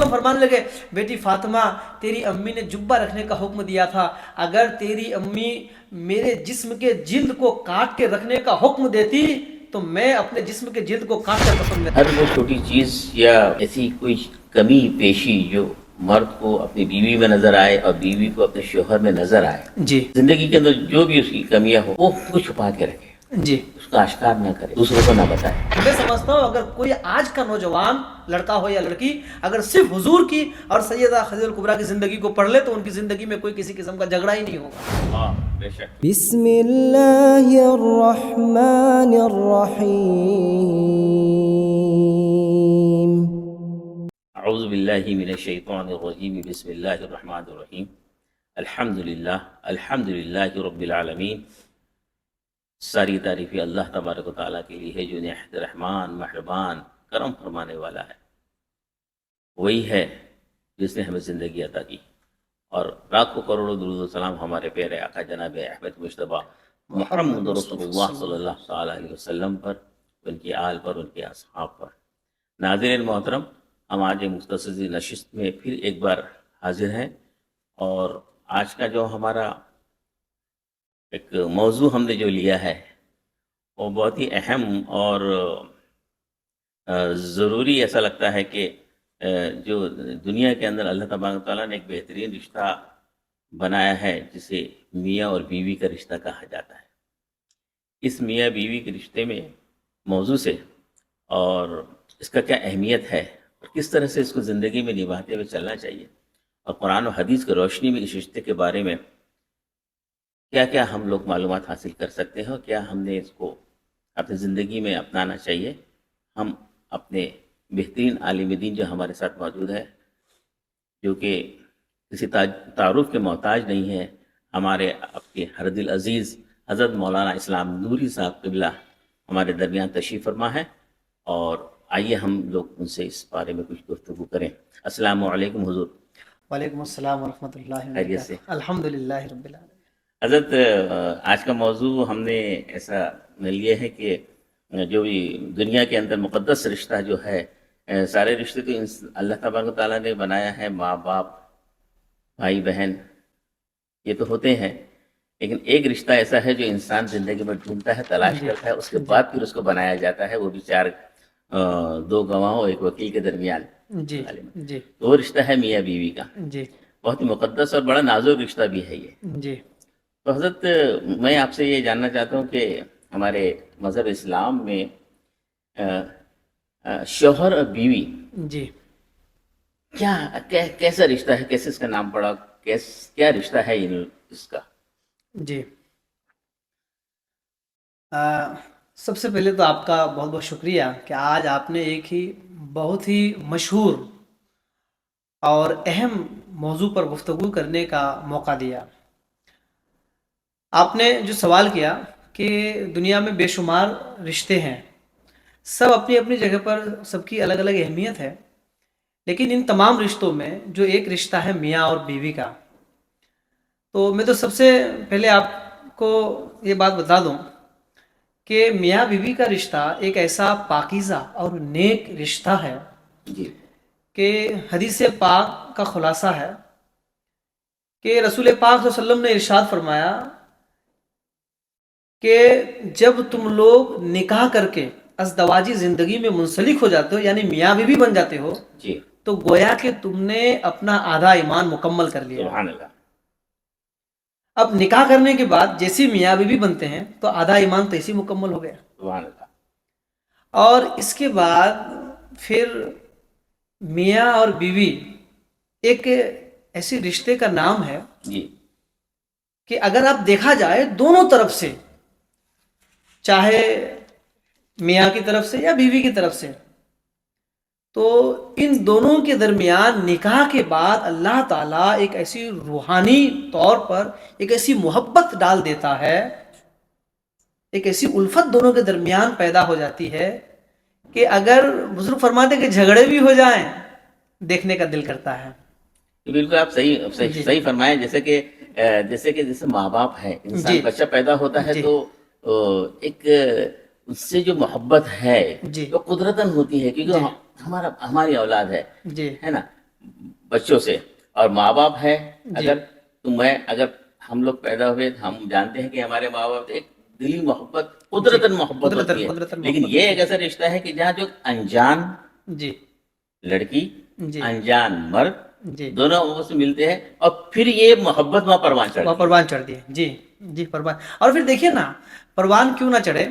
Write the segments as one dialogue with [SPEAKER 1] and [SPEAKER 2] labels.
[SPEAKER 1] فرمانے لگے بیٹی فاطمہ تیری امی نے جبہ رکھنے کا حکم دیا تھا، اگر تیری امی میرے جسم کے جلد کو کاٹ کے رکھنے کا حکم دیتی تو میں اپنے جسم کے جلد کو کاٹ کر کفن میں
[SPEAKER 2] ہر وہ چھوٹی چیز یا ایسی کوئی کمی پیشی جو مرد کو اپنی بیوی میں نظر آئے اور بیوی کو اپنے شوہر میں نظر آئے،
[SPEAKER 1] جی
[SPEAKER 2] زندگی کے اندر جو بھی اس کی کمیاں ہو وہ خود کو چھپا کے رکھے،
[SPEAKER 1] جی
[SPEAKER 2] اس کا اشکار نہ کرے، دوسروں کو نہ بتائے۔
[SPEAKER 1] میں سمجھتا ہوں اگر کوئی آج کا نوجوان لڑکا ہو یا لڑکی اگر صرف حضور کی اور سیدہ خدیجہ الکبریٰ کی زندگی کو پڑھ لے تو ان کی زندگی میں کوئی کسی قسم کا جھگڑا ہی نہیں ہوگا۔
[SPEAKER 2] ہاں بے شک۔
[SPEAKER 3] بسم اللہ الرحمن الرحیم۔
[SPEAKER 2] اعوذ باللہ من الشیطان الرجیم، بسم اللہ الرحمن الرحیم، الحمد للہ رب العالمین۔ ساری تعریفی اللہ تبارک و تعالیٰ کے لیے ہے جو نہایت رحمان مہربان کرم فرمانے والا ہے، وہی ہے جس نے ہمیں زندگی عطا کی، اور لاکھوں کروڑوں درود و سلام ہمارے پیارے آقا جناب احمد مجتبیٰ محمد رسول اللہ صلی اللہ تعالیٰ علیہ وسلم پر، ان کی آل پر، ان کے اصحاب پر۔ ناظرین محترم، ہم آج مختصر نشست میں پھر ایک بار حاضر ہیں، اور آج کا جو ہمارا ایک موضوع ہم نے جو لیا ہے وہ بہت ہی اہم اور ضروری ایسا لگتا ہے کہ جو دنیا کے اندر اللہ تبارک و تعالیٰ نے ایک بہترین رشتہ بنایا ہے جسے میاں اور بیوی کا رشتہ کہا جاتا ہے۔ اس میاں بیوی کے رشتے میں موضوع سے اور اس کا کیا اہمیت ہے اور کس طرح سے اس کو زندگی میں نبھاتے ہوئے چلنا چاہیے، اور قرآن و حدیث کی روشنی میں اس رشتے کے بارے میں کیا کیا ہم لوگ معلومات حاصل کر سکتے ہیں اور کیا ہم نے اس کو اپنی زندگی میں اپنانا چاہیے، ہم اپنے بہترین عالم دین جو ہمارے ساتھ موجود ہے، جو کہ کسی تعارف کے محتاج نہیں ہے، ہمارے اپنے ہر دل عزیز حضرت مولانا اسلام نوری صاحب قبلہ ہمارے درمیان تشریف فرما ہے، اور آئیے ہم لوگ ان سے اس بارے میں کچھ گفتگو کریں۔ السلام علیکم حضور۔
[SPEAKER 1] وعلیکم السلام ورحمۃ اللہ
[SPEAKER 2] خیریت سے؟
[SPEAKER 1] وبرکاتہ۔ الحمدللہ رب العالمین۔
[SPEAKER 2] حضرت آج کا موضوع ہم نے ایسا لیا ہے کہ جو بھی دنیا کے اندر مقدس رشتہ جو ہے، سارے رشتے تو اللہ تبارک و تعالیٰ نے بنایا ہے، ماں باپ بھائی بہن یہ تو ہوتے ہیں، لیکن ایک رشتہ ایسا ہے جو انسان زندگی میں ڈھونڈتا ہے، تلاش کرتا ہے، اس کے بعد پھر اس کو بنایا جاتا ہے، وہ بھی چار دو گواہوں ایک وکیل کے درمیان۔
[SPEAKER 1] جی جی
[SPEAKER 2] تو وہ رشتہ ہے میاں بیوی کا،
[SPEAKER 1] جی
[SPEAKER 2] بہت ہی مقدس اور بڑا نازک رشتہ بھی ہے یہ۔
[SPEAKER 1] جی
[SPEAKER 2] تو حضرت میں آپ سے یہ جاننا چاہتا ہوں کہ ہمارے مذہب اسلام میں شوہر اور بیوی
[SPEAKER 1] جی
[SPEAKER 2] کیسا رشتہ ہے، کیسے اس کا نام پڑا، کیا رشتہ ہے اس کا؟
[SPEAKER 1] جی سب سے پہلے تو آپ کا بہت بہت شکریہ کہ آج آپ نے ایک ہی بہت ہی مشہور اور اہم موضوع پر گفتگو کرنے کا موقع دیا۔ آپ نے جو سوال کیا کہ دنیا میں بے شمار رشتے ہیں، سب اپنی اپنی جگہ پر سب کی الگ الگ اہمیت ہے، لیکن ان تمام رشتوں میں جو ایک رشتہ ہے میاں اور بیوی کا، تو میں تو سب سے پہلے آپ کو یہ بات بتا دوں کہ میاں بیوی کا رشتہ ایک ایسا پاکیزہ اور نیک رشتہ ہے
[SPEAKER 2] جی
[SPEAKER 1] کہ حدیث پاک کا خلاصہ ہے کہ رسول پاک صلی اللہ علیہ وسلم نے ارشاد فرمایا کہ جب تم لوگ نکاح کر کے ازدواجی زندگی میں منسلک ہو جاتے ہو، یعنی میاں بیوی بن جاتے ہو،
[SPEAKER 2] جی
[SPEAKER 1] تو گویا کہ تم نے اپنا آدھا ایمان مکمل کر لیا۔
[SPEAKER 2] سبحان اللہ۔
[SPEAKER 1] اب نکاح کرنے کے بعد جیسی میاں بیوی بنتے ہیں تو آدھا ایمان تو اسی مکمل ہو گیا،
[SPEAKER 2] سبحان اللہ۔
[SPEAKER 1] اور اس کے بعد پھر میاں اور بیوی ایک ایسی رشتے کا نام ہے
[SPEAKER 2] جی
[SPEAKER 1] کہ اگر آپ دیکھا جائے دونوں طرف سے، چاہے میاں کی طرف سے یا بیوی کی طرف سے، تو ان دونوں کے درمیان نکاح کے بعد اللہ تعالیٰ ایک ایسی روحانی طور پر ایک ایسی محبت ڈال دیتا ہے، ایک ایسی الفت دونوں کے درمیان پیدا ہو جاتی ہے کہ اگر بزرگ فرماتے کہ جھگڑے بھی ہو جائیں دیکھنے کا دل کرتا ہے۔
[SPEAKER 2] بالکل آپ صحیح فرمائیں، جیسے ماں باپ ہے، انسان بچہ پیدا ہوتا ہے تو ایک اس سے جو محبت ہے وہ قدرتاً ہوتی ہے، کیونکہ ہماری اولاد ہے نا، بچوں سے، اور ماں باپ ہے، اگر ہم لوگ پیدا ہوئے ہم جانتے ہیں کہ ہمارے ماں باپ ایک دلی محبت قدرتاً محبت ہوتی ہے، لیکن یہ ایک ایسا رشتہ ہے کہ جہاں جو انجان
[SPEAKER 1] جی
[SPEAKER 2] لڑکی
[SPEAKER 1] جی
[SPEAKER 2] انجان مرد
[SPEAKER 1] جی
[SPEAKER 2] دونوں آپس میں ملتے ہیں اور پھر یہ محبت وہاں پروان چڑھتی
[SPEAKER 1] وہاں
[SPEAKER 2] ہے۔
[SPEAKER 1] پروان چڑھ دیے، جی جی پروان. اور پھر دیکھیے نا، پروان کیوں نہ چڑھے،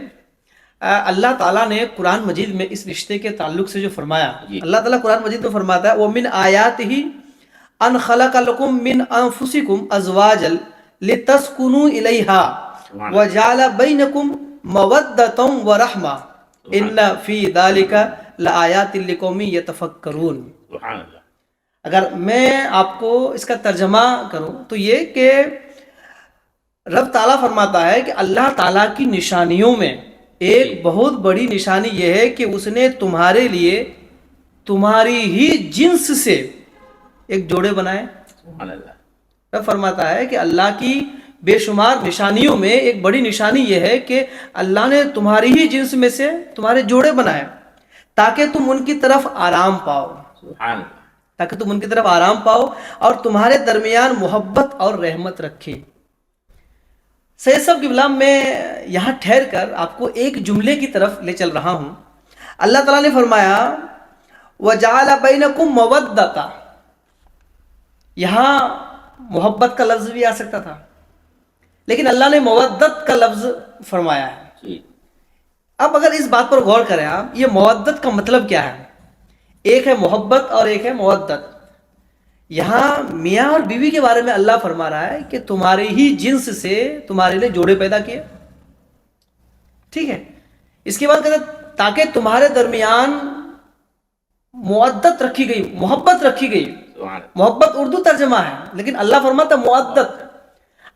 [SPEAKER 1] اللہ تعالیٰ نے قرآن مجید میں اس رشتے کے تعلق سے جو فرمایا،
[SPEAKER 2] جی
[SPEAKER 1] اللہ تعالیٰ قرآن مجید میں فرماتا ہے وَمِنْ آيَاتِهِ أَنْ خَلَقَ لَكُم مِّنْ أَنفُسِكُمْ أَزْوَاجًا لِتَسْكُنُوا إِلَيْهَا وَجَعَلَ بَيْنَكُم مَّوَدَّةً وَرَحْمَةً إِنَّ فِي ذَلِكَ لَآيَاتٍ لِقَوْمٍ يَتَفَكَّرُونَ.
[SPEAKER 2] سبحان اللہ.
[SPEAKER 1] اگر میں آپ کو اس کا ترجمہ کروں تو یہ کہ رب تعالیٰ فرماتا ہے کہ اللہ تعالیٰ کی نشانیوں میں ایک بہت بڑی نشانی یہ ہے کہ اس نے تمہارے لیے تمہاری ہی جنس سے ایک جوڑے بنائے.
[SPEAKER 2] سبحان اللہ.
[SPEAKER 1] رب فرماتا ہے کہ اللہ کی بے شمار نشانیوں میں ایک بڑی نشانی یہ ہے کہ اللہ نے تمہاری ہی جنس میں سے تمہارے جوڑے بنائے تاکہ تم ان کی طرف آرام پاؤ،
[SPEAKER 2] سبحان اللہ.
[SPEAKER 1] تاکہ تم ان کی طرف آرام پاؤ اور تمہارے درمیان محبت اور رحمت رکھے. سید صاحب قبلہ میں یہاں ٹھہر کر آپ کو ایک جملے کی طرف لے چل رہا ہوں. اللہ تعالیٰ نے فرمایا وَجَعَلَ بَيْنَكُمْ مَوَدَّةً. یہاں محبت کا لفظ بھی آ سکتا تھا، لیکن اللہ نے مودت کا لفظ فرمایا ہے.
[SPEAKER 2] جی.
[SPEAKER 1] اب اگر اس بات پر غور کریں آپ، یہ مودت کا مطلب کیا ہے؟ ایک ہے محبت اور ایک ہے مودت. یہاں میاں اور بیوی کے بارے میں اللہ فرما رہا ہے کہ تمہارے ہی جنس سے تمہارے لیے جوڑے پیدا کیے، ٹھیک ہے. اس کے بعد کہتے ہیں تاکہ تمہارے درمیان مودت رکھی گئی، محبت رکھی گئی. محبت اردو ترجمہ ہے، لیکن اللہ فرماتا مودت.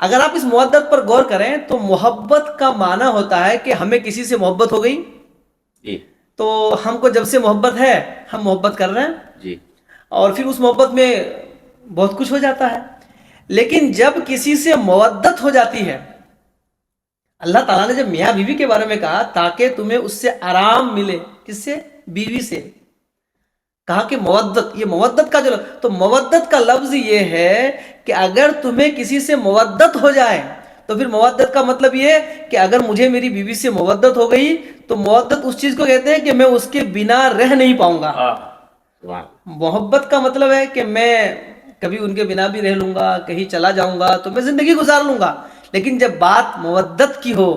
[SPEAKER 1] اگر آپ اس مودت پر غور کریں تو محبت کا معنی ہوتا ہے کہ ہمیں کسی سے محبت ہو گئی
[SPEAKER 2] جی.
[SPEAKER 1] تو ہم کو جب سے محبت ہے ہم محبت کر رہے ہیں،
[SPEAKER 2] جی.
[SPEAKER 1] اور پھر اس محبت میں بہت کچھ ہو جاتا ہے. لیکن جب کسی سے مودت ہو جاتی ہے، اللہ تعالیٰ نے جب میاں بیوی کے بارے میں کہا تاکہ تمہیں اس سے آرام ملے، کس سے؟ بیوی سے. کہا کہ مودت، یہ مودت کا جو تو مودت کا لفظ یہ ہے کہ اگر تمہیں کسی سے مودت ہو جائے تو پھر مودت کا مطلب یہ ہے کہ اگر مجھے میری بیوی سے مودت ہو گئی تو مودت اس چیز کو کہتے ہیں کہ میں اس کے بنا رہ نہیں پاؤں گا. محبت کا مطلب ہے کہ میں کبھی ان کے بنا بھی رہ لوں گا، کہیں چلا جاؤں گا تو میں زندگی گزار لوں گا. لیکن جب بات مودت کی ہو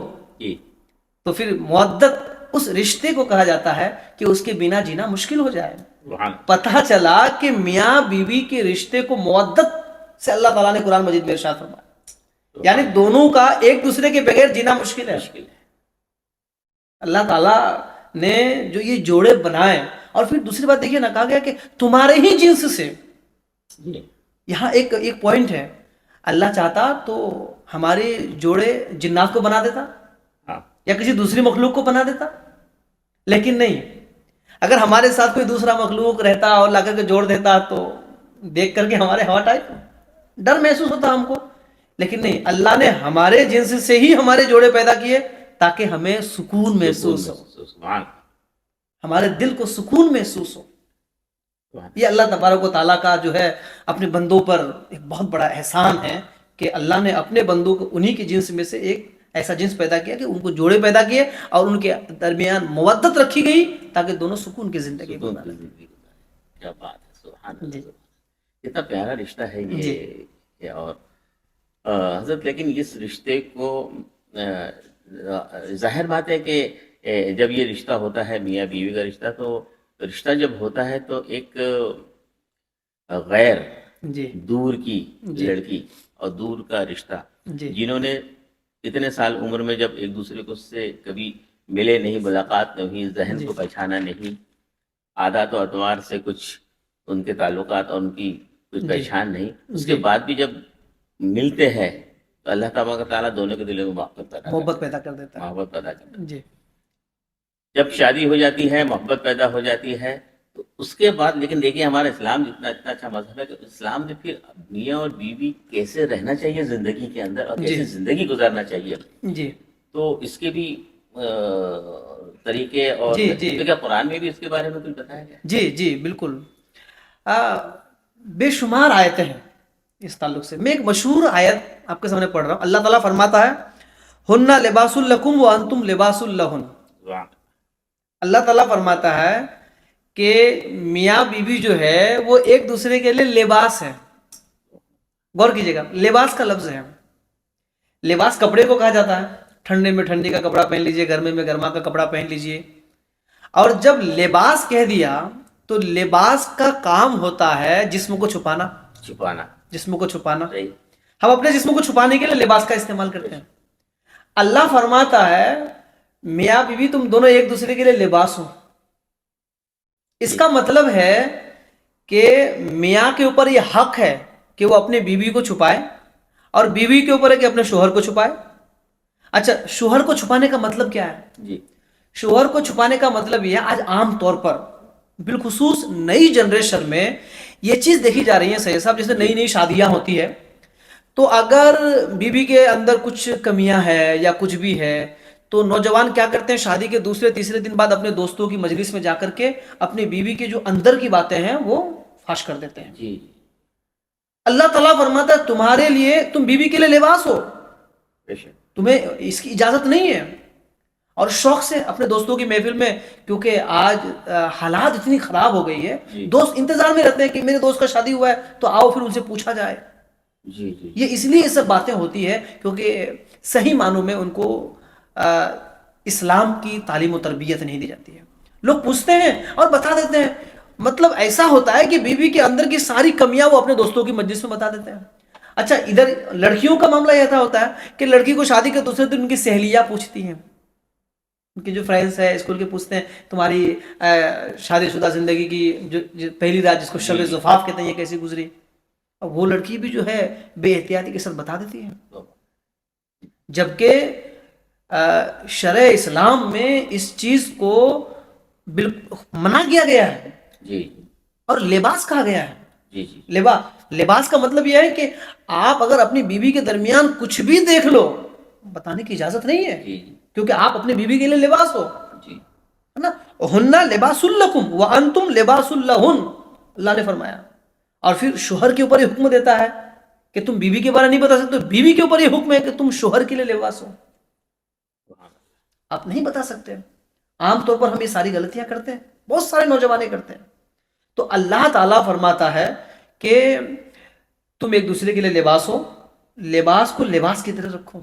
[SPEAKER 1] تو پھر مودت اس رشتے کو کہا جاتا ہے کہ اس کے بنا جینا مشکل ہو جائے. پتہ چلا کہ میاں بیوی کے رشتے کو مودت سے اللہ تعالیٰ نے قرآن مجید میں ارشاد فرمایا، یعنی دونوں کا ایک دوسرے کے بغیر جینا مشکل ہے. اللہ تعالیٰ نے جو یہ جوڑے بنائے، اور پھر دوسری بات دیکھیے نا، کہا گیا کہ تمہارے ہی جنس سے. یہاں ایک پوائنٹ ہے، اللہ چاہتا تو ہمارے جوڑے جنات کو بنا دیتا یا کسی دوسری مخلوق کو بنا دیتا، لیکن نہیں. اگر ہمارے ساتھ کوئی دوسرا مخلوق رہتا اور لا کر کے جوڑ دیتا تو دیکھ کر کے ہمارے ہوا ٹائپ ڈر محسوس ہوتا ہم کو. لیکن نہیں، اللہ نے ہمارے جنس سے ہی ہمارے جوڑے پیدا کیے تاکہ ہمیں سکون محسوس ہو، ہمارے دل کو سکون محسوس ہو. یہ اللہ تبارک و تعالیٰ کا جو ہے اپنے بندوں پر ایک بہت بڑا احسان ہے کہ اللہ نے اپنے بندوں کو انہی کے جنس میں سے ایک ایسا جنس پیدا کیا کہ ان کو جوڑے پیدا کیے اور ان کے درمیان مودت رکھی گئی تاکہ دونوں سکون کی زندگی گزاریں.
[SPEAKER 2] کیا بات ہے، سبحان اللہ. کتنا پیارا رشتہ ہے یہ. اور حضرت لیکن اس رشتے کو ظاہر بات ہے کہ جب یہ رشتہ ہوتا ہے میاں بیوی کا رشتہ، تو رشتہ جب ہوتا ہے تو ایک غیر دور کی لڑکی اور دور کا رشتہ، جنہوں نے اتنے سال عمر میں جب ایک دوسرے کو سے کبھی ملے نہیں، ملاقات نہیں، ذہن کو پہچانا نہیں، عادات و اطوار سے کچھ ان کے تعلقات اور ان کی کچھ پہچان نہیں، اس کے بعد بھی جب ملتے ہیں تو اللہ تعالیٰ دونوں کے دلوں میں محبت پیدا کر دیتا ہے، محبت پیدا کرتا ہے. جب شادی ہو جاتی ہے، محبت پیدا ہو جاتی ہے، تو اس کے بعد لیکن دیکھیے ہمارا اسلام اتنا اچھا مذہب ہے کہ اسلام میں پھر میاں اور بیوی کیسے رہنا چاہیے زندگی کے اندر اور کیسے زندگی گزارنا چاہیے، تو اس کے بھی طریقے اور کیا قرآن میں بھی اس کے بارے میں کچھ بتایا گیا؟
[SPEAKER 1] جی بالکل. بے شمار آیتیں ہیں اس تعلق سے. میں ایک مشہور آیت آپ کے سامنے پڑھ رہا ہوں. اللہ تعالیٰ فرماتا ہے ہن لباس لکم وانتم لباس لہن. اللہ تعالیٰ فرماتا ہے کہ میاں بیوی جو ہے وہ ایک دوسرے کے لیے لباس ہے. غور کیجیے گا, لباس کا لفظ ہے. لباس کپڑے کو کہا جاتا ہے, ٹھنڈے میں ٹھنڈی کا کپڑا پہن لیجئے, گرمی میں گرما کا کپڑا پہن لیجئے. اور جب لباس کہہ دیا تو لباس کا کام ہوتا ہے جسم کو چھپانا, جسم کو چھپانا.
[SPEAKER 2] صحیح.
[SPEAKER 1] ہم اپنے جسم کو چھپانے کے لیے لباس کا استعمال کرتے ہیں. اللہ فرماتا ہے میاں بیوی تم دونوں ایک دوسرے کے لیے لباس ہو. اس کا مطلب ہے کہ میاں کے اوپر یہ حق ہے کہ وہ اپنے بیوی کو چھپائے, اور بیوی کے اوپر ہے کہ اپنے شوہر کو چھپائے. اچھا, شوہر کو چھپانے کا مطلب کیا ہے؟
[SPEAKER 2] جی.
[SPEAKER 1] شوہر کو چھپانے کا مطلب یہ ہے, آج عام طور پر بالخصوص نئی جنریشن میں یہ چیز دیکھی جا رہی ہے سید صاحب, جیسے نئی نئی شادیاں ہوتی ہے تو اگر بیوی کے اندر کچھ کمیاں ہے یا کچھ بھی ہے تو نوجوان کیا کرتے ہیں, شادی کے دوسرے تیسرے دن بعد اپنے دوستوں کی مجلس میں جا کر کے اپنی بیوی کی جو اندر کی باتیں ہیں وہ فاش کر دیتے ہیں.
[SPEAKER 2] جی.
[SPEAKER 1] اللہ تعالیٰ فرماتا ہے تمہارے لیے, تم بیوی کے لیے لباس ہو,
[SPEAKER 2] بے شک.
[SPEAKER 1] تمہیں اس کی اجازت نہیں ہے. اور شوق سے اپنے دوستوں کی محفل میں, کیونکہ آج حالات اتنی خراب ہو گئی ہے,
[SPEAKER 2] جی.
[SPEAKER 1] دوست انتظار میں رہتے ہیں کہ میرے دوست کا شادی ہوا ہے تو آؤ پھر ان سے پوچھا جائے.
[SPEAKER 2] جی. جی.
[SPEAKER 1] یہ اس لیے یہ سب باتیں ہوتی ہے کیونکہ صحیح معنوں میں ان کو اسلام کی تعلیم و تربیت نہیں دی جاتی ہے. لوگ پوچھتے ہیں اور بتا دیتے ہیں. مطلب ایسا ہوتا ہے کہ بیوی کے اندر کی ساری کمیاں وہ اپنے دوستوں کی مجلس میں بتا دیتے ہیں. اچھا, ادھر لڑکیوں کا معاملہ ایسا ہوتا ہے کہ لڑکی کو شادی کے دوسرے دن ان کی سہیلیاں پوچھتی ہیں, ان کے جو فرینڈس ہیں اسکول کے, پوچھتے ہیں تمہاری شادی شدہ زندگی کی جو پہلی رات جس کو شب زفاف کہتے ہیں یہ کیسی گزری. اور وہ لڑکی بھی جو ہے بے احتیاطی کے ساتھ بتا دیتی ہے, جبکہ شرع اسلام میں اس چیز کو منع کیا گیا ہے.
[SPEAKER 2] جی.
[SPEAKER 1] اور لباس کہا گیا ہے.
[SPEAKER 2] جی. جی.
[SPEAKER 1] لباس کا مطلب یہ ہے کہ آپ اگر اپنی بیوی کے درمیان کچھ بھی دیکھ لو بتانے کی اجازت نہیں ہے,
[SPEAKER 2] جی.
[SPEAKER 1] کیونکہ آپ اپنی بیوی کے لیے لباس ہو.
[SPEAKER 2] جی.
[SPEAKER 1] ہے نا, ہن لباس لکم وانتم لباس لہن, اللہ نے فرمایا. اور پھر شوہر کے اوپر یہ حکم دیتا ہے کہ تم بیوی کے بارے نہیں بتا سکتے, بیوی کے اوپر یہ حکم ہے کہ تم شوہر کے لیے لباس ہو. آپ نہیں بتا سکتے. عام طور پر ہم یہ ساری غلطیاں کرتے ہیں, بہت سارے نوجوانے کرتے ہیں. تو اللہ تعالیٰ فرماتا ہے کہ تم ایک دوسرے کے لیے لباس ہو, لباس کو لباس کی طرح رکھو.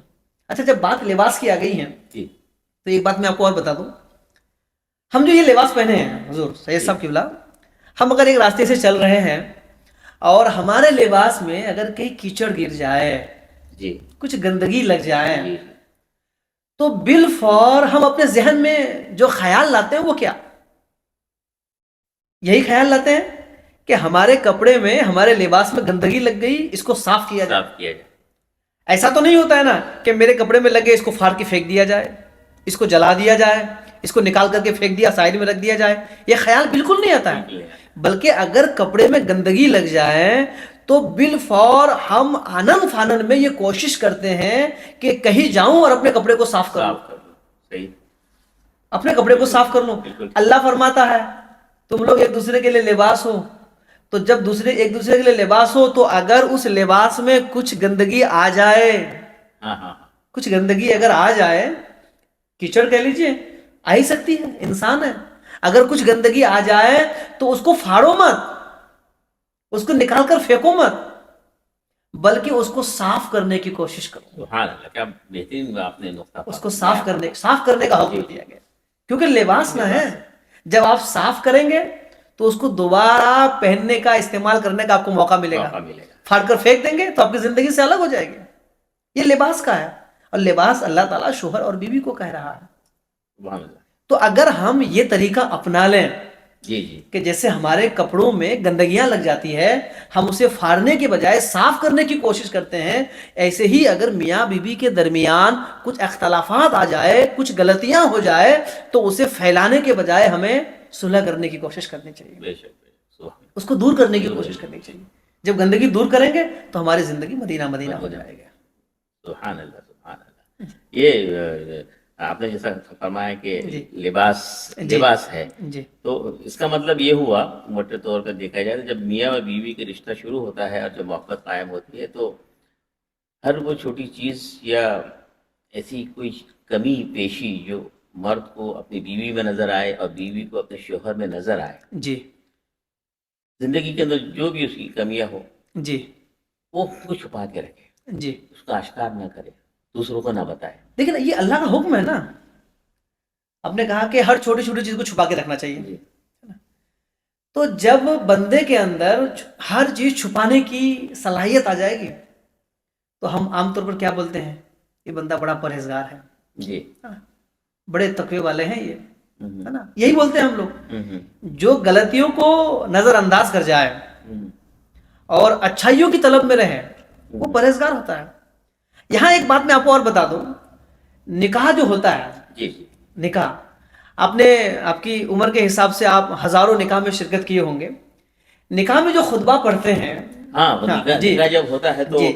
[SPEAKER 1] اچھا, جب بات لباس کی آ گئی ہے تو ایک بات میں آپ کو اور بتا دوں. ہم جو یہ لباس پہنے ہیں حضور سید صاحب قبلہ, ہم اگر ایک راستے سے چل رہے ہیں اور ہمارے لباس میں اگر کہیں کیچڑ گر جائے,
[SPEAKER 2] جی.
[SPEAKER 1] کچھ گندگی لگ جائے تو بالفور ہم اپنے ذہن میں جو خیال لاتے ہیں وہ کیا, یہی خیال لاتے ہیں کہ ہمارے کپڑے میں ہمارے لباس میں گندگی لگ گئی, اس کو صاف کیا جائے. ایسا تو نہیں ہوتا ہے نا کہ میرے کپڑے میں لگے اس کو پھاڑ کے پھینک دیا جائے, اس کو جلا دیا جائے, اس کو نکال کر کے پھینک دیا, سائڈ میں رکھ دیا جائے. یہ خیال بالکل نہیں آتا ہے. بلکہ اگر کپڑے میں گندگی لگ جائے تو بالفور ہم آنن فانن میں یہ کوشش کرتے ہیں کہ کہیں جاؤں اور اپنے کپڑے کو صاف کر لوں, اپنے کپڑے کو صاف کر لوں. اللہ فرماتا ہے تم لوگ ایک دوسرے کے لیے لباس ہو. تو جب ایک دوسرے کے لیے لباس ہو تو اگر اس لباس میں کچھ گندگی آ جائے, کچھ گندگی اگر آ جائے, کیچڑ کہہ لیجئے, آ ہی سکتی ہے, انسان ہے. اگر کچھ گندگی آ جائے تو اس کو پھاڑو مت, اس کو نکال کر پھینکو مت, بلکہ اس کو صاف کرنے کی کوشش کرو.
[SPEAKER 2] سبحان اللہ, کیا بہترین آپ نے نقطہ,
[SPEAKER 1] اس کو صاف کرنے کا حکم دیا گیا, کیونکہ لباس نہ ہے. جب آپ صاف کریں گے تو اس کو دوبارہ پہننے کا, استعمال کرنے کا آپ کو موقع ملے گا. پھاڑ کر پھینک دیں گے تو آپ کی زندگی سے الگ ہو جائے گی. یہ لباس کا ہے, اور لباس اللہ تعالیٰ شوہر اور بیوی کو کہہ رہا ہے. تو اگر ہم یہ طریقہ اپنا لیں کہ جیسے ہمارے کپڑوں میں گندگیاں لگ جاتی ہے ہم اسے پھاڑنے کے بجائے صاف کرنے کی کوشش کرتے ہیں, ایسے ہی اگر میاں بیوی کے درمیان کچھ اختلافات آ جائے, کچھ غلطیاں ہو جائے تو اسے پھیلانے کے بجائے ہمیں صلح کرنے کی کوشش کرنی چاہیے, اس کو دور کرنے کی کوشش کرنی چاہیے. جب گندگی دور کریں گے تو ہماری زندگی مدینہ مدینہ ہو جائے گا.
[SPEAKER 2] سبحان اللہ, سبحان اللہ. یہ آپ نے جیسا فرمایا کہ
[SPEAKER 1] جی
[SPEAKER 2] لباس
[SPEAKER 1] جی
[SPEAKER 2] لباس ہے،
[SPEAKER 1] جی
[SPEAKER 2] تو اس کا مطلب یہ ہوا موٹے طور پر دیکھا جائے تو جب میاں اور بیوی کا رشتہ شروع ہوتا ہے اور جب محبت قائم ہوتی ہے تو ہر وہ چھوٹی چیز یا ایسی کوئی کمی پیشی جو مرد کو اپنی بیوی میں نظر آئے اور بیوی کو اپنے شوہر میں نظر آئے،
[SPEAKER 1] جی
[SPEAKER 2] زندگی کے اندر جو بھی اس کی کمیاں ہو
[SPEAKER 1] جی
[SPEAKER 2] وہ خود کو چھپا کے رکھے،
[SPEAKER 1] جی
[SPEAKER 2] اس کا اشکار نہ کرے، دوسروں کو نہ بتائے۔
[SPEAKER 1] لیکن یہ اللہ کا حکم ہے نا، آپ نے کہا کہ ہر چھوٹی چھوٹی چیز کو چھپا کے رکھنا چاہیے،
[SPEAKER 2] جی
[SPEAKER 1] تو جب بندے کے اندر ہر چیز چھپانے کی صلاحیت آ جائے گی تو ہم عام طور پر کیا بولتے ہیں، یہ بندہ بڑا پرہیزگار ہے،
[SPEAKER 2] جی
[SPEAKER 1] بڑے تقوی والے ہیں یہ،
[SPEAKER 2] ہم،
[SPEAKER 1] ہے نا، یہی بولتے ہیں ہم لوگ۔
[SPEAKER 2] ہم،
[SPEAKER 1] جو غلطیوں کو نظر انداز کر جائے
[SPEAKER 2] ہم،
[SPEAKER 1] اور اچھائیوں کی طلب میں رہے وہ پرہیزگار ہوتا ہے۔ یہاں ایک بات میں آپ کو اور بتا دوں، نکاح جو ہوتا ہے،
[SPEAKER 2] جی جی
[SPEAKER 1] نکاح، آپ نے آپ کی عمر کے حساب سے آپ ہزاروں نکاح میں شرکت کیے ہوں گے، نکاح میں جو خطبہ پڑھتے ہیں،
[SPEAKER 2] ہاں، وہ
[SPEAKER 1] ہاں
[SPEAKER 2] نکاح
[SPEAKER 1] جی
[SPEAKER 2] نکاح جب ہوتا ہے تو
[SPEAKER 1] جی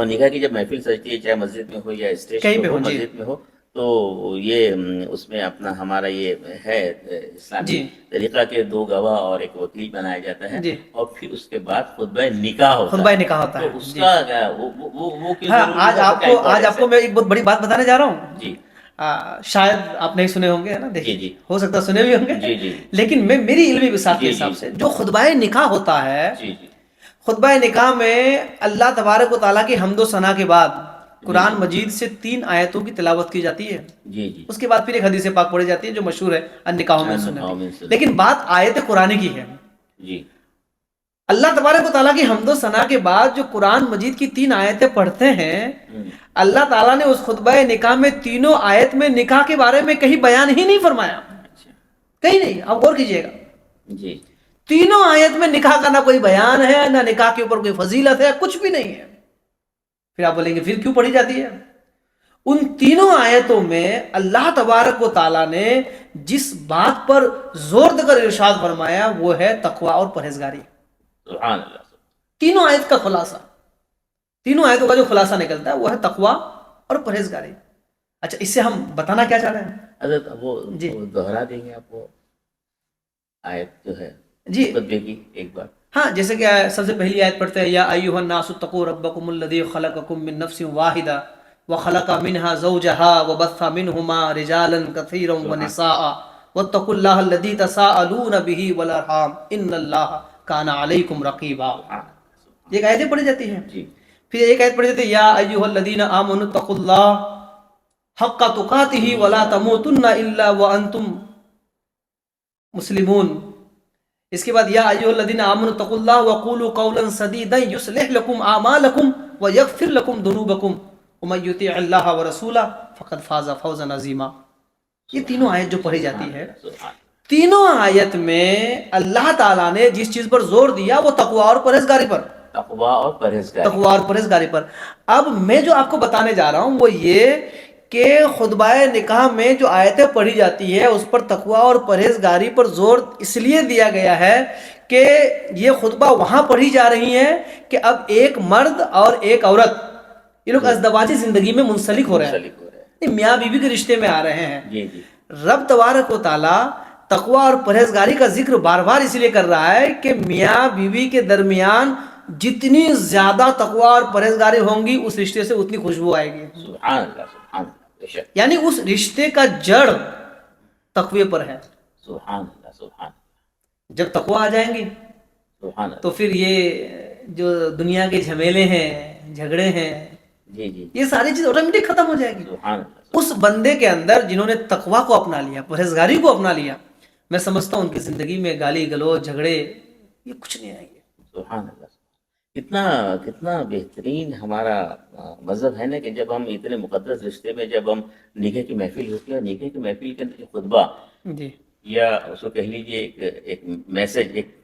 [SPEAKER 2] نکاح کی جب محفل سجتی ہے چاہے مسجد میں ہو یا اسٹیج
[SPEAKER 1] کہیں
[SPEAKER 2] پہ
[SPEAKER 1] پہ
[SPEAKER 2] ہو،
[SPEAKER 1] ہو، جی
[SPEAKER 2] مسجد میں ہو، تو یہ اس میں اپنا ہمارا یہ ہے اسلامی
[SPEAKER 1] جی
[SPEAKER 2] طریقہ کے دو گواہ اور ایک وکیل بنایا جاتا ہے،
[SPEAKER 1] جی
[SPEAKER 2] اور پھر اس کے بعد خطبہ نکاح ہوتا
[SPEAKER 1] خطبہ
[SPEAKER 2] ہے۔
[SPEAKER 1] نکاح ہوتا
[SPEAKER 2] تو
[SPEAKER 1] ہے،
[SPEAKER 2] اس
[SPEAKER 1] جی
[SPEAKER 2] کا کیا وہ کیوں
[SPEAKER 1] ہاں،
[SPEAKER 2] ضروری ہوا، اس کا کیا
[SPEAKER 1] آج
[SPEAKER 2] امپورٹنس
[SPEAKER 1] آپ کو
[SPEAKER 2] ہے؟
[SPEAKER 1] میں ایک بہت بڑی بات بتانے جا رہا ہوں،
[SPEAKER 2] جی
[SPEAKER 1] شاید آپ نہیں سنے ہوں گے، ہے نا،
[SPEAKER 2] جی
[SPEAKER 1] دیکھیے
[SPEAKER 2] جی
[SPEAKER 1] ہو سکتا ہے سنے بھی ہوں گے،
[SPEAKER 2] جی جی
[SPEAKER 1] لیکن میں میری علمی وسعت کے
[SPEAKER 2] جی
[SPEAKER 1] حساب
[SPEAKER 2] جی
[SPEAKER 1] سے جو خطبہ نکاح ہوتا ہے،
[SPEAKER 2] جی جی
[SPEAKER 1] خطبہ نکاح میں اللہ تبارک و تعالیٰ کی حمد و ثنا کے بعد
[SPEAKER 2] جی
[SPEAKER 1] قرآن
[SPEAKER 2] جی
[SPEAKER 1] مجید سے 3 آیتوں کی تلاوت کی جاتی ہے،
[SPEAKER 2] جی جی
[SPEAKER 1] اس کے بعد پھر ایک حدیث پاک پڑھی جاتی ہے جو مشہور ہے النکاح من سنتی،
[SPEAKER 2] من سنت۔
[SPEAKER 1] لیکن بات آیت قرآن کی ہے۔
[SPEAKER 2] جی
[SPEAKER 1] اللہ تبارک و تعالیٰ کی حمد و ثنا کے بعد جو قرآن مجید کی 3 آیتیں پڑھتے ہیں،
[SPEAKER 2] ہم،
[SPEAKER 1] اللہ تعالیٰ نے اس خطبہ نکاح میں تینوں آیت میں نکاح کے بارے میں کہیں بیان ہی نہیں فرمایا،
[SPEAKER 2] اچھا
[SPEAKER 1] کہیں نہیں، آپ غور کیجئے گا،
[SPEAKER 2] جی
[SPEAKER 1] تینوں آیت میں نکاح کا نہ کوئی بیان ہے، نہ نکاح کے اوپر کوئی فضیلت ہے، کچھ بھی نہیں ہے۔ پھر آپ بولیں گے پھر کیوں پڑھی جاتی ہے؟ ان تینوں آیتوں میں اللہ تبارک و تعالیٰ نے جس بات پر زور دے کر ارشاد فرمایا وہ ہے تقوی اور پرہیزگاری،
[SPEAKER 2] سبحان اللہ۔
[SPEAKER 1] تینوں آیت کا خلاصہ، تینوں آیتوں کا جو خلاصہ نکلتا ہے وہ ہے تقوی اور پرہیزگاری۔ اچھا، اس سے ہم بتانا کیا چاہ رہے ہیں؟
[SPEAKER 2] حضرت وہ
[SPEAKER 1] جی
[SPEAKER 2] دہرا دیں گے آپ وہ آیت جو ہے
[SPEAKER 1] جی
[SPEAKER 2] خطبے کی ایک بار؟
[SPEAKER 1] ہاں، جیسے کہ سب سے پہلی آیت پڑھتے ہیں، یا ایھا الناس اتقوا ربکم الذی خلقکم من نفس واحدہ وخلق منها زوجها وبث منهما رجالا كثيرا ونساء واتقوا الله الذي تساءلون به والارحام ان الله كان عليكم رقيبا۔
[SPEAKER 2] سبحان اللہ،
[SPEAKER 1] یہ آیتیں پڑھی جاتی ہیں،
[SPEAKER 2] جی
[SPEAKER 1] پھر ایک آیت پڑھی جاتی ہے، یا ایھا الذین آمنوا اتقوا اللہ حق تقاته ولا تموتن الا وانتم مسلمون۔ اس کے بعد یا ایھا الذین آمنوا اتقوا اللہ وقولوا قولا سدیدا یصلح لکم اعمالکم ویغفر لکم ذنوبکم ومن یطع اللہ ورسولہ فقد فاز فوزا عظیما۔ یہ تینوں آیت جو پڑھی جاتی ہے،
[SPEAKER 2] سبحان
[SPEAKER 1] تینوں آیت میں اللہ تعالیٰ نے جس چیز پر زور دیا وہ تقوی اور پرہیزگاری پر،
[SPEAKER 2] تقوی اور پرہیزگاری۔
[SPEAKER 1] تقوی اور پرہیزگاری پر۔ اب میں جو آپ کو بتانے جا رہا ہوں وہ یہ کہ خطبہ نکاح میں جو آیتیں پڑھی جاتی ہے اس پر تقوی اور پرہیزگاری پر زور اس لیے دیا گیا ہے کہ یہ خطبہ وہاں پڑھی جا رہی ہیں کہ اب ایک مرد اور ایک عورت یہ لوگ ازدواجی زندگی میں منسلک ہو رہے ہیں،
[SPEAKER 2] منسلک ہو رہے ہیں۔
[SPEAKER 1] یہ میاں بیوی کے رشتے میں آ رہے ہیں۔
[SPEAKER 2] جی جی
[SPEAKER 1] رب تبارک و تعالیٰ تقوی اور پرہیزگاری کا ذکر بار بار اس لیے کر رہا ہے کہ میاں بیوی کے درمیان جتنی زیادہ تقوی اور پرہیزگاری ہوں گی اس رشتے سے اتنی خوشبو آئے گی،
[SPEAKER 2] سبحان اللہ، سبحان اللہ، بے شک،
[SPEAKER 1] یعنی اس رشتے کا جڑ تقوی پر ہے۔
[SPEAKER 2] سبحان اللہ، سبحان اللہ،
[SPEAKER 1] جب تقوی آ جائیں گی
[SPEAKER 2] سبحان اللہ۔
[SPEAKER 1] تو پھر یہ جو دنیا کے جھمیلے ہیں، جھگڑے ہیں،
[SPEAKER 2] جی جی
[SPEAKER 1] یہ ساری چیز آٹومیٹک ختم ہو جائے گی۔
[SPEAKER 2] سبحان اللہ،
[SPEAKER 1] اس بندے کے اندر جنہوں نے تقوی کو اپنا لیا، پرہیزگاری کو اپنا لیا، میں سمجھتا ہوں ان کی زندگی میں گالی گلوچ جھگڑے یہ کچھ نہیں آئیں گے۔
[SPEAKER 2] سبحان اللہ۔ کتنا کتنا بہترین ہمارا مذہب ہے نا کہ جب ہم اتنے مقدس رشتے میں جب ہم نکاح کی محفل ہوتی ہے اور نکاح کی محفل کے اندر جو خطبہ
[SPEAKER 1] جی
[SPEAKER 2] یا اس کو کہہ لیجیے ایک میسج، ایک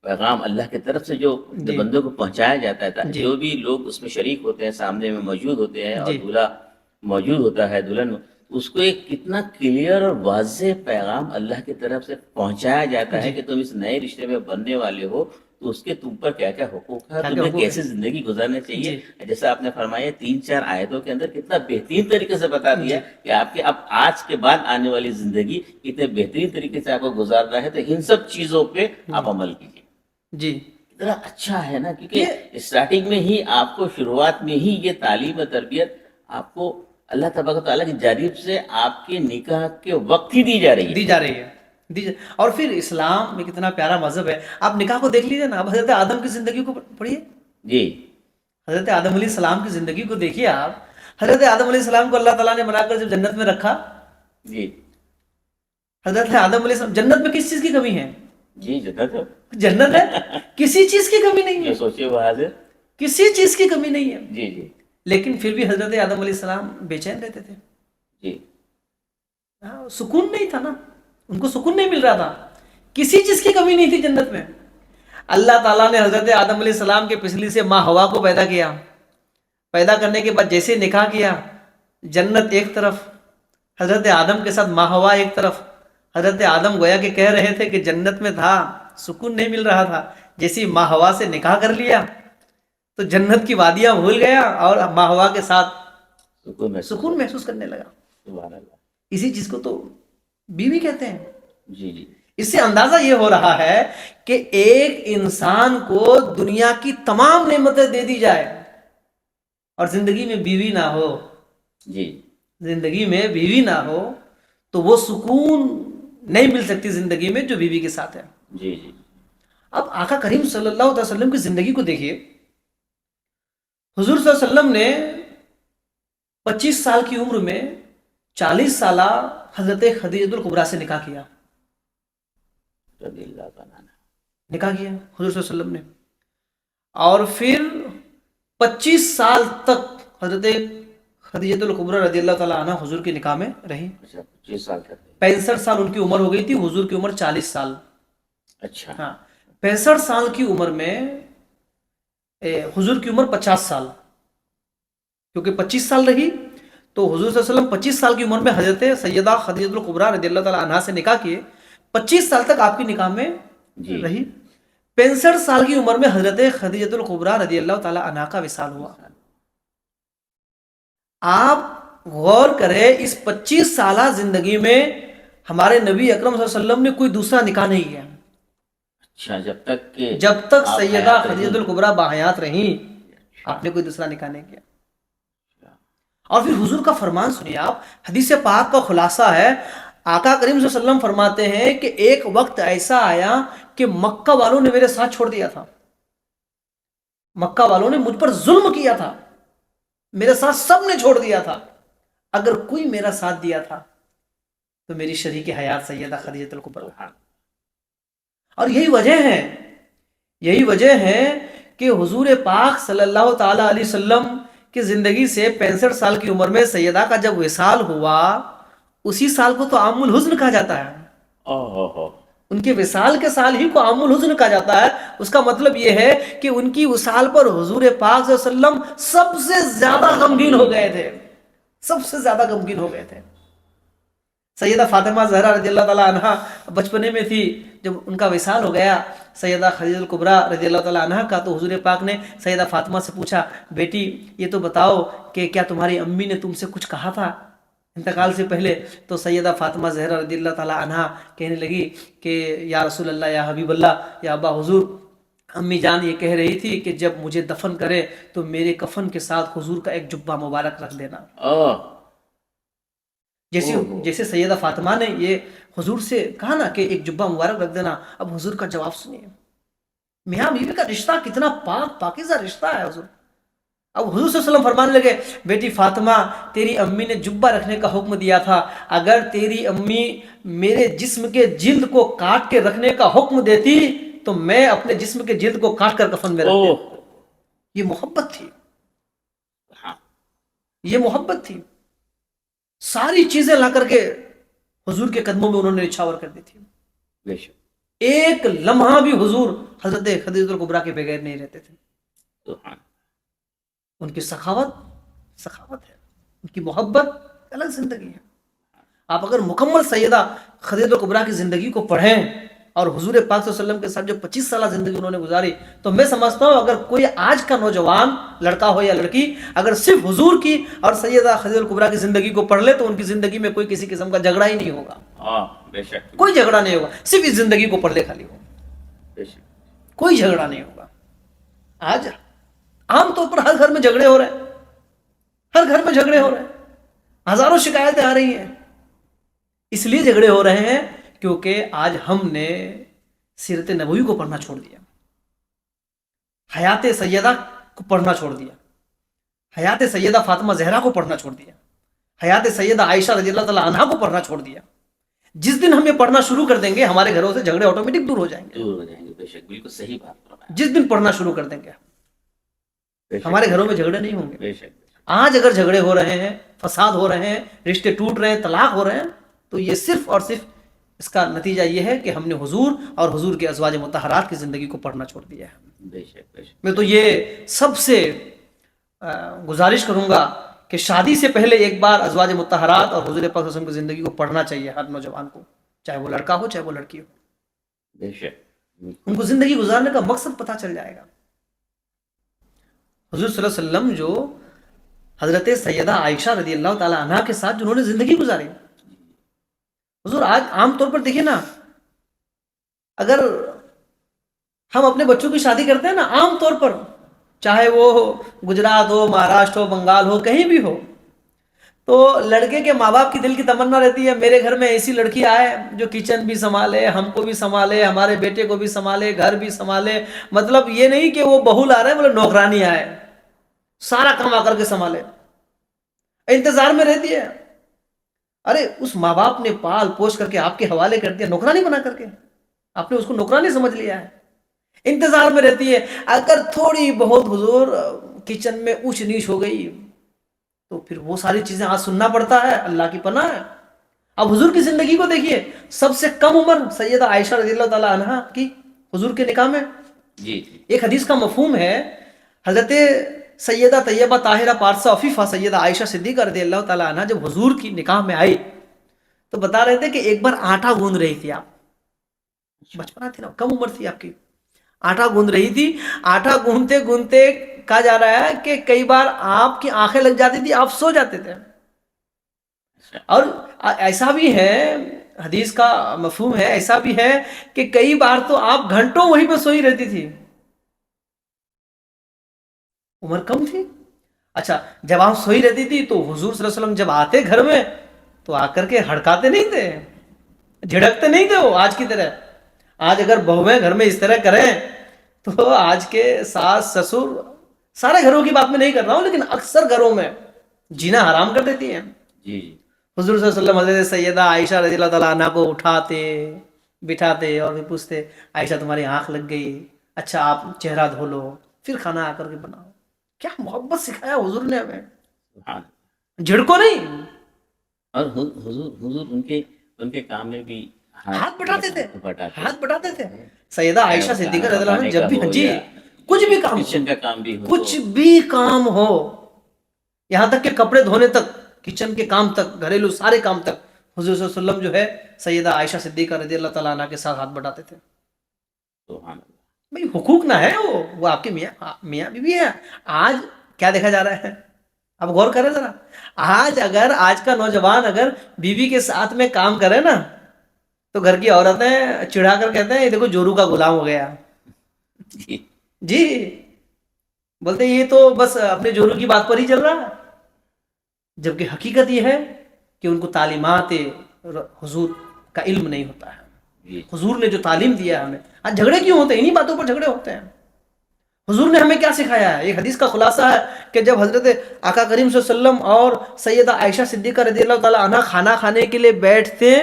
[SPEAKER 2] پیغام اللہ کی طرف سے جو
[SPEAKER 1] جی
[SPEAKER 2] بندوں کو پہنچایا جاتا ہے،
[SPEAKER 1] جی
[SPEAKER 2] جو بھی لوگ اس میں شریک ہوتے ہیں، سامنے میں موجود ہوتے ہیں اور
[SPEAKER 1] جی
[SPEAKER 2] دولہا موجود ہوتا ہے، دلہن، اس کو ایک کتنا کلیئر اور واضح پیغام اللہ کی طرف سے پہنچایا جاتا ہے
[SPEAKER 1] جی
[SPEAKER 2] کہ تم اس نئے رشتے میں بننے والے ہو تو اس کے تم پر کیا کیا حقوق ہے,
[SPEAKER 1] کیا کیا
[SPEAKER 2] تمہیں
[SPEAKER 1] حقوق
[SPEAKER 2] کیسے
[SPEAKER 1] ہے.
[SPEAKER 2] زندگی گزارنا چاہیے.
[SPEAKER 1] جی.
[SPEAKER 2] جیسا آپ نے فرمایا 3-4 آیتوں کے اندر کتنا بہترین طریقے سے بتا دیا کہ آپ کے اب آج کے بعد آنے والی زندگی کتنے بہترین طریقے سے آپ کو گزارنا ہے, تو ان سب چیزوں پہ آپ عمل کیجیے.
[SPEAKER 1] جی.
[SPEAKER 2] اتنا اچھا ہے نا, کیونکہ اسٹارٹنگ میں ہی آپ کو, شروعات میں ہی یہ تعلیم و تربیت آپ کو اللہ تبارک و تعالیٰ کی جانب سے آپ کے نکاح کے وقت ہی دی جا رہی ہے.
[SPEAKER 1] دی جا رہی ہے. اور پھر اسلام میں کتنا پیارا مذہب ہے. آپ نکاح کو دیکھ لیجیے نا, اب حضرت آدم کی زندگی کو پڑھیے.
[SPEAKER 2] جی.
[SPEAKER 1] حضرت آدم علیہ السلام کی زندگی کو دیکھیے آپ. حضرت آدم علیہ السلام کو اللہ تعالیٰ نے بنا کر جب جنت میں رکھا,
[SPEAKER 2] جی.
[SPEAKER 1] حضرت آدم علیہ السلام, جنت میں کس چیز کی کمی ہے؟
[SPEAKER 2] جی جنت ہے,
[SPEAKER 1] جنت ہے, کسی چیز کی کمی نہیں
[SPEAKER 2] جو
[SPEAKER 1] ہے,
[SPEAKER 2] سوچے وہ حاضر.
[SPEAKER 1] کسی چیز کی کمی نہیں ہے.
[SPEAKER 2] جی. جی.
[SPEAKER 1] لیکن پھر بھی حضرت آدم علیہ السلام بے چین رہتے تھے.
[SPEAKER 2] جی.
[SPEAKER 1] سکون نہیں تھا نا, ان کو سکون نہیں مل رہا تھا. کسی چیز کی کمی نہیں تھی جنت میں. اللہ تعالیٰ نے حضرت آدم علیہ السلام کے پسلی سے ماں حوا کو پیدا کیا. پیدا کرنے کے بعد جیسے نکاح کیا, جنت ایک طرف, حضرت آدم کے ساتھ ماں حوا ایک طرف. حضرت آدم گویا کہ کہہ رہے تھے کہ جنت میں تھا, سکون نہیں مل رہا تھا. جیسی ماں حوا سے نکاح کر لیا تو جنت کی وادیاں بھول گیا اور ماں حوا کے ساتھ سکون محسوس کرنے لگا.
[SPEAKER 2] سبحان اللہ.
[SPEAKER 1] اسی چیز کو تو بیوی کہتے ہیں.
[SPEAKER 2] جی. جی.
[SPEAKER 1] اس سے اندازہ یہ ہو رہا ہے کہ ایک انسان کو دنیا کی تمام نعمتیں دے دی جائے اور زندگی میں بیوی نہ ہو,
[SPEAKER 2] جی.
[SPEAKER 1] زندگی میں بیوی نہ ہو, تو وہ سکون نہیں مل سکتی زندگی میں جو بیوی کے ساتھ ہے.
[SPEAKER 2] جی. جی.
[SPEAKER 1] اب آقا کریم صلی اللہ علیہ وسلم کی زندگی کو دیکھیے. حضور صلی اللہ علیہ وسلم نے 25 سال کی عمر میں 40 سالہ حضرت خدیجہ الکبریٰ سے نکاح کیا.
[SPEAKER 2] رضی اللہ تعالیٰ عنہ.
[SPEAKER 1] نکاح کیا حضور صلی اللہ علیہ وسلم نے, اور پھر 25 سال تک حضرت خدیجہ الکبریٰ رضی اللہ تعالیٰ عنہ حضور کے نکاح میں رہی.
[SPEAKER 2] اچھا 25 سال تک.
[SPEAKER 1] 65 سال ان کی عمر ہو گئی تھی, حضور کی عمر 40 سال.
[SPEAKER 2] اچھا.
[SPEAKER 1] ہاں, 65 سال کی عمر میں حضور کی عمر 50 سال, کیونکہ 25 سال رہی تو حضور صلی اللہ علیہ وسلم 25 سال کی عمر میں حضرت سیدہ خدیجہ الکبریٰ رضی اللہ تعالیٰ عنہا سے نکاح کیے. 25 سال تک آپ کی نکاح میں رہی. 65 سال کی عمر میں حضرت خدیجہ الکبریٰ رضی اللہ تعالیٰ عنہا کا وصال ہوا. آپ غور کریں, اس 25 سالہ زندگی میں ہمارے نبی اکرم صلی اللہ علیہ وسلم نے کوئی دوسرا نکاح نہیں کیا.
[SPEAKER 2] اچھا,
[SPEAKER 1] جب تک سیدہ خدیجہ الکبریٰ باحیات رہیں آپ نے کوئی دوسرا نکاح نہیں کیا. اور پھر حضور کا فرمان سنیے آپ, حدیث پاک کا خلاصہ ہے. آقا کریم صلی اللہ علیہ وسلم فرماتے ہیں کہ ایک وقت ایسا آیا کہ مکہ والوں نے میرے ساتھ چھوڑ دیا تھا. مکہ والوں نے مجھ پر ظلم کیا تھا, میرے ساتھ سب نے چھوڑ دیا تھا. اگر کوئی میرا ساتھ دیا تھا تو میری شریک حیات سیدہ خدیجہ الکبریٰ. اور یہی وجہ ہے کہ حضور پاک صلی اللہ تعالی علیہ وسلم کی زندگی سے 65 سال کی عمر میں سیدہ کا جب وصال ہوا, اسی سال کو تو عام الحزن کہا جاتا ہے. ان کے وصال کے سال ہی کو عام الحزن کہا جاتا ہے. اس کا مطلب یہ ہے کہ ان کی وصال پر حضور پاک صلی اللہ علیہ وسلم سب سے زیادہ غمگین ہو گئے تھے, سب سے زیادہ غمگین ہو گئے تھے. سیدہ فاطمہ زہرا رضی اللہ تعالیٰ عنہا بچپنے میں تھی جب ان کا وصال ہو گیا سیدہ خدیجہ الکبریٰ رضی اللہ تعالیٰ عنہا کا, تو حضور پاک نے سیدہ فاطمہ سے پوچھا, بیٹی یہ تو بتاؤ کہ کیا تمہاری امی نے تم سے کچھ کہا تھا انتقال سے پہلے؟ تو سیدہ فاطمہ زہرا رضی اللہ تعالیٰ عنہا کہنے لگی کہ یا رسول اللہ, یا حبیب اللہ, یا ابا حضور, امی جان یہ کہہ رہی تھی کہ جب مجھے دفن کرے تو میرے کفن کے ساتھ حضور کا ایک جبہ مبارک رکھ دینا. جیسے سیدہ فاطمہ نے یہ حضور سے کہا نا کہ ایک جبہ مبارک رکھ دینا. اب حضور کا جواب سنیے, میاں بیوی کا رشتہ کتنا پاکیزہ رشتہ ہے حضور. اب حضور صلی اللہ علیہ وسلم فرمانے لگے, بیٹی فاطمہ تیری امی نے جبہ رکھنے کا حکم دیا تھا, اگر تیری امی میرے جسم کے جلد کو کاٹ کے رکھنے کا حکم دیتی تو میں اپنے جسم کے جلد کو کاٹ کر کفن میں رکھ دیتا. یہ محبت تھی, یہ محبت تھی. ساری چیزیں لا کر کے حضور کے قدموں میں انہوں نے نچھاور کر دی تھی. ایک لمحہ بھی حضور حضرت خدیجہ الکبریٰ کے بغیر نہیں رہتے تھے. ان کی سخاوت ہے, ان کی محبت الگ زندگی ہے. آپ اگر مکمل سیدہ خدیجہ الکبریٰ کی زندگی کو پڑھیں اور حضور پاک صلی اللہ علیہ وسلم کے ساتھ جو 25 سالہ زندگی انہوں نے گزاری، تو میں سمجھتا ہوں اگر کوئی آج کا نوجوان لڑکا ہو یا لڑکی اگر صرف حضور کی اور سیدہ خدیجہ الکبریٰ کی زندگی کو پڑھ لے تو ان کی زندگی میں کوئی کسی قسم کا جھگڑا ہی نہیں ہوگا،
[SPEAKER 2] ہاں بے شک،
[SPEAKER 1] کوئی جھگڑا نہیں ہوگا، صرف اس زندگی کو پڑھ لے خالی ہو،
[SPEAKER 2] بے شک،
[SPEAKER 1] کوئی جھگڑا نہیں ہوگا۔ آج عام طور پر ہر گھر میں جھگڑے ہو رہے ہیں، ہر گھر میں جھگڑے ہو رہے ہیں، ہزاروں شکایتیں آ رہی ہیں۔ اس لیے جھگڑے ہو رہے ہیں کیونکہ آج ہم نے سیرت نبوی کو پڑھنا چھوڑ دیا، حیات سیدہ کو پڑھنا چھوڑ دیا، حیات سیدہ فاطمہ زہرا کو پڑھنا چھوڑ دیا، حیات سیدہ عائشہ رضی اللہ تعالی عنہا کو پڑھنا چھوڑ دیا۔ جس دن ہم یہ پڑھنا شروع کر دیں گے ہمارے گھروں سے جھگڑے آٹومیٹک دور ہو جائیں گے،
[SPEAKER 2] دور ہو جائیں گے، بے شک، بالکل صحیح بات فرمایا،
[SPEAKER 1] جس دن پڑھنا شروع کر دیں گے
[SPEAKER 2] بے شک،
[SPEAKER 1] ہمارے گھروں میں جھگڑے نہیں ہوں گے۔
[SPEAKER 2] بے شک،
[SPEAKER 1] آج اگر جھگڑے ہو رہے ہیں، فساد ہو رہے ہیں، رشتے ٹوٹ رہے ہیں، طلاق ہو رہے ہیں، تو یہ صرف اور صرف اس کا نتیجہ یہ ہے کہ ہم نے حضور اور حضور کے ازواج مطہرات کی زندگی کو پڑھنا چھوڑ دیا ہے۔
[SPEAKER 2] بے شک، بے شک،
[SPEAKER 1] میں تو یہ سب سے گزارش کروں گا کہ شادی سے پہلے ایک بار ازواج مطہرات اور حضور پاک صلی اللہ علیہ وسلم کی زندگی کو پڑھنا چاہیے ہر نوجوان کو، چاہے وہ لڑکا ہو چاہے وہ لڑکی ہو،
[SPEAKER 2] بے شک،
[SPEAKER 1] ان کو زندگی گزارنے کا مقصد پتہ چل جائے گا۔ حضور صلی اللہ علیہ وسلم جو حضرت سیدہ عائشہ رضی اللہ تعالی عنہا کے ساتھ جنہوں نے زندگی گزاری، حضور آج عام طور پر دیکھیں نا، اگر ہم اپنے بچوں کی شادی کرتے ہیں نا، عام طور پر چاہے وہ گجرات ہو، مہاراشٹر ہو، بنگال ہو، کہیں بھی ہو، تو لڑکے کے ماں باپ کی دل کی تمنا رہتی ہے میرے گھر میں ایسی لڑکی آئے جو کچن بھی سنبھالے، ہم کو بھی سنبھالے، ہمارے بیٹے کو بھی سنبھالے، گھر بھی سنبھالے۔ مطلب یہ نہیں کہ وہ بہو لا رہے ہیں مطلب نوکرانی آئے، سارا کام آ کر کے سنبھالے، انتظار میں رہتی ہے۔ ارے اس ماں باپ نے پال پوش کر کے آپ کے حوالے کر دیا نوکرانی بنا کر کے، آپ نے اس کو نوکرانی سمجھ لیا ہے، انتظار میں رہتی ہے۔ اگر تھوڑی بہت حضور کچن میں اونچ نیچ ہو گئی تو پھر وہ ساری چیزیں آج سننا پڑتا ہے، اللہ کی پناہ ہے۔ اب حضور کی زندگی کو دیکھیے، سب سے کم عمر سیدہ عائشہ رضی اللہ تعالی عنہا کی حضور کے نکاح میں۔
[SPEAKER 2] جی جی،
[SPEAKER 1] ایک حدیث کا مفہوم ہے، حضرت سیدہ طیبہ طاہرہ پارسہ عفیفہ سیدہ عائشہ صدیقہ رضی اللہ تعالی عنہا جب حضور کی نکاح میں آئی تو بتا رہے تھے کہ ایک بار آٹا گوندھ رہی تھی، آپ بچپنا تھی نا، کم عمر تھی آپ کی، آٹا گوندھ رہی تھی، آٹا گوندھتے گوندھتے کہا جا رہا ہے کہ کئی بار آپ کی آنکھیں لگ جاتی تھی، آپ سو جاتے تھے۔ اور ایسا بھی ہے، حدیث کا مفہوم ہے، ایسا بھی ہے کہ کئی بار تو آپ گھنٹوں وہیں پہ سوئی رہتی تھی، عمر کم تھی۔ اچھا، جب آپ سوئی رہتی تھی تو حضور صلی اللہ علیہ وسلم جب آتے گھر میں تو آ کر کے ہڑکاتے نہیں تھے، جھڑکتے نہیں تھے وہ آج کی طرح۔ آج اگر بہویں گھر میں اس طرح کریں تو آج کے ساس سسر، سارے گھروں کی بات میں نہیں کر رہا ہوں لیکن اکثر گھروں میں جینا حرام کر دیتی ہیں۔
[SPEAKER 2] جی جی،
[SPEAKER 1] حضور صلی اللہ علیہ وسلم حضرت سیدہ عائشہ رضی اللہ تعالیٰ عنہا کو اٹھاتے بٹھاتے اور پھر پوچھتے، عائشہ تمہاری آنکھ لگ گئی، اچھا آپ چہرہ دھو لو، پھر کھانا آ کر کے بناؤ۔ کیا محبت سکھایا حضور نے ہمیں،
[SPEAKER 2] سبحان،
[SPEAKER 1] جھڑکو نہیں،
[SPEAKER 2] اور حضور ان کے کام میں بھی
[SPEAKER 1] ہاتھ بٹاتے تھے،
[SPEAKER 2] بٹاتے،
[SPEAKER 1] ہاتھ بٹاتے تھے۔ سیدہ عائشہ صدیقہ رضی اللہ عنہا جب بھی،
[SPEAKER 2] ہو
[SPEAKER 1] جی
[SPEAKER 2] گیا،
[SPEAKER 1] کچھ بھی کام،
[SPEAKER 2] کچن کا کام بھی ہو،
[SPEAKER 1] کچھ بھی کام ہو، یہاں تک کہ کپڑے دھونے تک، کچن کے کام تک، گھریلو سارے کام تک، حضور صلی اللہ علیہ وسلم جو ہے سیدہ عائشہ صدیقہ رضی اللہ تعالیٰ عنہ کے ساتھ ہاتھ بٹاتے تھے۔
[SPEAKER 2] سبحان اللہ،
[SPEAKER 1] بھئی حقوق نہ ہے، وہ آپ کے میاں بیوی ہے۔ آج کیا دیکھا جا رہا ہے، اب غور کریں ذرا، آج اگر آج کا نوجوان اگر بیوی کے ساتھ میں کام کرے نا تو گھر کی عورتیں چڑھا کر کہتے ہیں یہ دیکھو جورو کا غلام ہو گیا،
[SPEAKER 2] جی
[SPEAKER 1] جی بولتے یہ تو بس اپنے جورو کی بات پر ہی چل رہا ہے، جبکہ حقیقت یہ ہے کہ ان کو تعلیمات حضور کا علم نہیں ہوتا ہے۔
[SPEAKER 2] جی،
[SPEAKER 1] حضور نے جو تعلیم دیا ہے ہمیں، آج جھگڑے کیوں ہوتے ہیں، انہی باتوں پر جھگڑے ہوتے ہیں۔ حضور نے ہمیں کیا سکھایا ہے، ایک حدیث کا خلاصہ ہے کہ جب حضرت آقا کریم صلی اللہ علیہ وسلم اور سیدہ عائشہ صدیقہ رضی اللہ تعالی عنہا کھانا کھانے کے لیے بیٹھتے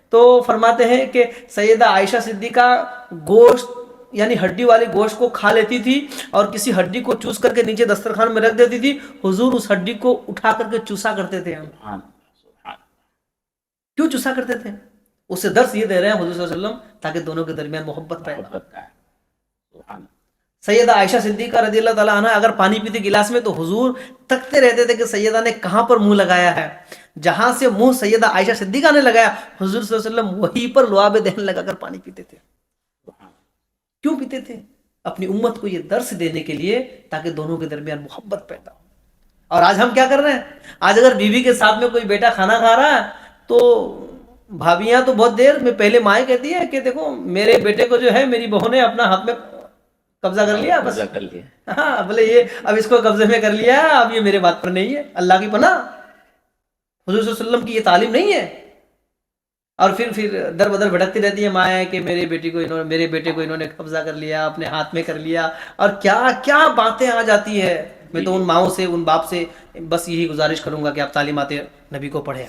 [SPEAKER 1] تو فرماتے ہیں کہ سیدہ عائشہ صدیقہ گوشت یعنی ہڈی والی گوشت کو کھا لیتی تھی اور کسی ہڈی کو چوس کر کے نیچے دسترخوان میں رکھ دیتی تھی، حضور اس ہڈی کو اٹھا کر کے چوسا کرتے تھے۔
[SPEAKER 2] سبحان سبحان،
[SPEAKER 1] کیوں چوسا کرتے تھے؟ اس سے درس یہ دے رہے ہیں حضور صلی اللہ علیہ وسلم تاکہ دونوں کے درمیان محبت پیدا ہو۔
[SPEAKER 2] محبت کا ہے، سبحان،
[SPEAKER 1] سیدہ عائشہ صدیقہ رضی اللہ تعالیٰ عنہ اگر پانی پیتے گلاس میں تو حضور تکتے رہتے تھے کہ سیدہ نے کہاں پر منہ لگایا ہے۔ جہاں سے منہ سیدہ عائشہ صدیقہ نے لگایا، حضور صلی اللہ علیہ وسلم وہیں پر لعاب دہن لگا کر پانی پیتے تھے. کیوں پیتے تھے؟ اپنی امت کو یہ درس دینے کے لیے تاکہ دونوں کے درمیان محبت پیدا ہو. اور آج ہم کیا کر رہے ہیں؟ آج اگر بیوی کے ساتھ میں کوئی بیٹا کھانا کھا رہا ہے تو بھابیاں تو بہت دیر میں پہلے مائیں کہتی ہے کہ دیکھو میرے بیٹے کو جو ہے میری بہو نے اپنا ہاتھ میں قبضہ کر لیا، بس
[SPEAKER 2] قبضہ کر لیا.
[SPEAKER 1] ہاں بولے یہ اب اس کو قبضے میں کر لیا، اب یہ میرے بات پر نہیں ہے. اللہ کی پناہ، حضور صلی اللہ علیہ وسلم کی یہ تعلیم نہیں ہے. اور پھر در بدر بھٹکتی رہتی ہے مائیں کہ میرے بیٹے کو انہوں نے قبضہ کر لیا، اپنے ہاتھ میں کر لیا، اور کیا کیا باتیں آ جاتی ہے. میں تو ان ماؤں سے، ان باپ سے بس یہی گزارش کروں گا کہ آپ تعلیمات نبی کو پڑھیں.